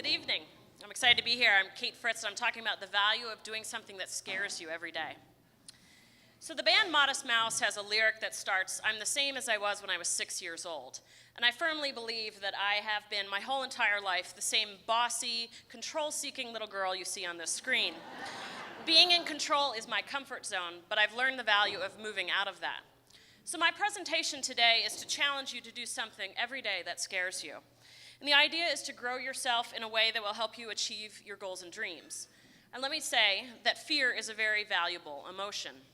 evening. I'm excited to be here. I'm Kate Fritz, and I'm talking about the value of doing something that scares you every day. So the band Modest Mouse has a lyric that starts, "I'm the same as I was when I was 6 years old." And I firmly believe that I have been my whole entire life the same bossy, control-seeking little girl you see on this screen. Being in control is my comfort zone, but I've learned the value of moving out of that. So my presentation today is to challenge you to do something every day that scares you. And the idea is to grow yourself in a way that will help you achieve your goals and dreams. And let me say that fear is a very valuable emotion.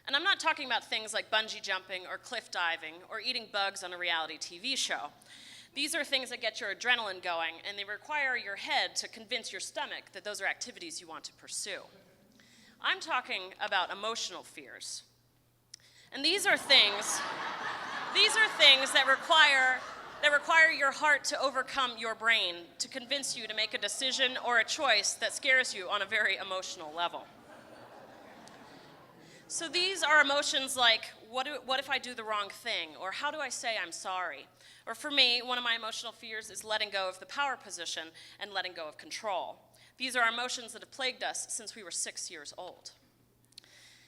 And I'm not talking about things like bungee jumping or cliff diving or eating bugs on a reality TV show. These are things that get your adrenaline going, and they require your head to convince your stomach that those are activities you want to pursue. I'm talking about emotional fears. And these are things that require your heart to overcome your brain to convince you to make a decision or a choice that scares you on a very emotional level. So these are emotions like, what if I do the wrong thing? Or how do I say I'm sorry? Or for me, one of my emotional fears is letting go of the power position and letting go of control. These are emotions that have plagued us since we were 6 years old.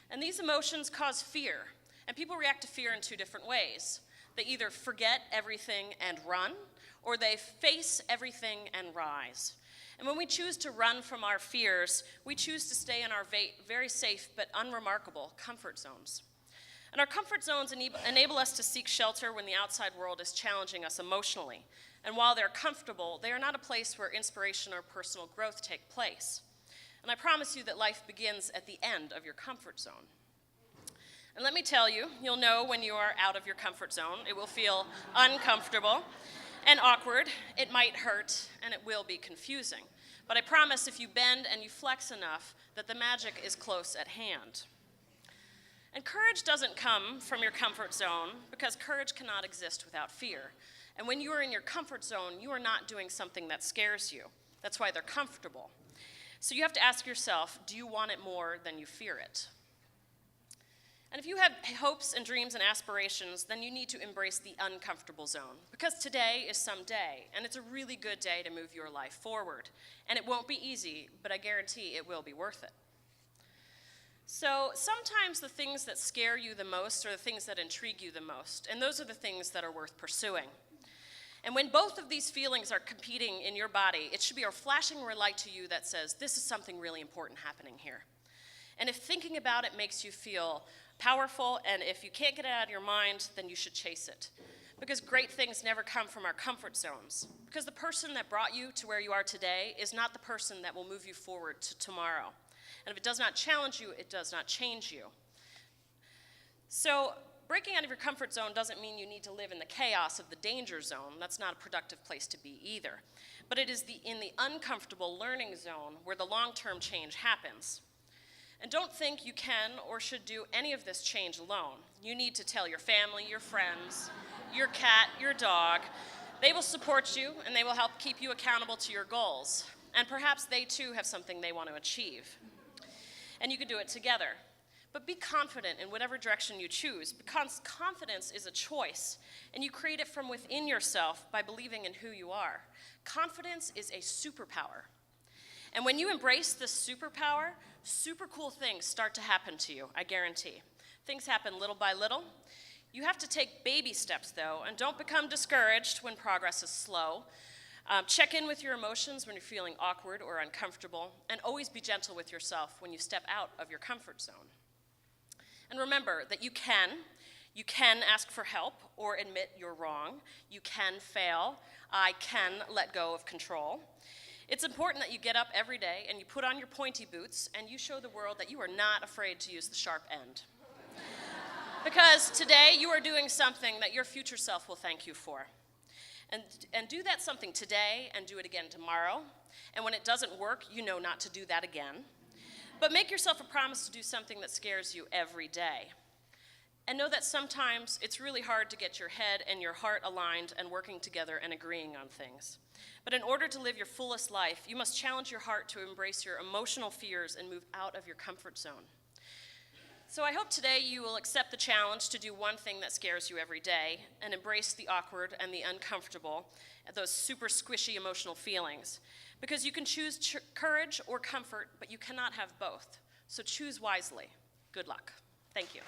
And these emotions cause fear. And people react to fear in two different ways. They either forget everything and run, or they face everything and rise. And when we choose to run from our fears, we choose to stay in our very safe but unremarkable comfort zones. And our comfort zones enable us to seek shelter when the outside world is challenging us emotionally. And while they're comfortable, they are not a place where inspiration or personal growth take place. And I promise you that life begins at the end of your comfort zone. And let me tell you, you'll know when you are out of your comfort zone. It will feel uncomfortable and awkward. It might hurt, and it will be confusing. But I promise if you bend and you flex enough, that the magic is close at hand. And courage doesn't come from your comfort zone, because courage cannot exist without fear. And when you are in your comfort zone, you are not doing something that scares you. That's why they're comfortable. So you have to ask yourself, do you want it more than you fear it? And if you have hopes and dreams and aspirations, then you need to embrace the uncomfortable zone, because today is someday, and it's a really good day to move your life forward. And it won't be easy, but I guarantee it will be worth it. So sometimes the things that scare you the most are the things that intrigue you the most, and those are the things that are worth pursuing. And when both of these feelings are competing in your body, it should be a flashing red light to you that says, this is something really important happening here. And if thinking about it makes you feel powerful, and if you can't get it out of your mind, then you should chase it. Because great things never come from our comfort zones. Because the person that brought you to where you are today is not the person that will move you forward to tomorrow. And if it does not challenge you, it does not change you. So breaking out of your comfort zone doesn't mean you need to live in the chaos of the danger zone. That's not a productive place to be either. But it is in the uncomfortable learning zone where the long-term change happens. And don't think you can or should do any of this change alone. You need to tell your family, your friends, your cat, your dog. They will support you, and they will help keep you accountable to your goals. And perhaps they too have something they want to achieve. And you can do it together. But be confident in whatever direction you choose, because confidence is a choice, and you create it from within yourself by believing in who you are. Confidence is a superpower. And when you embrace this superpower, super cool things start to happen to you, I guarantee. Things happen little by little. You have to take baby steps, though, and don't become discouraged when progress is slow. Check in with your emotions when you're feeling awkward or uncomfortable, and always be gentle with yourself when you step out of your comfort zone. And remember that you can ask for help or admit you're wrong. You can fail. I can let go of control. It's important that you get up every day and you put on your pointy boots and you show the world that you are not afraid to use the sharp end. Because today you are doing something that your future self will thank you for. And do that something today and do it again tomorrow. And when it doesn't work, you know not to do that again. But make yourself a promise to do something that scares you every day. And know that sometimes it's really hard to get your head and your heart aligned and working together and agreeing on things. But in order to live your fullest life, you must challenge your heart to embrace your emotional fears and move out of your comfort zone. So I hope today you will accept the challenge to do one thing that scares you every day and embrace the awkward and the uncomfortable, those super squishy emotional feelings. Because you can choose courage or comfort, but you cannot have both. So choose wisely. Good luck. Thank you.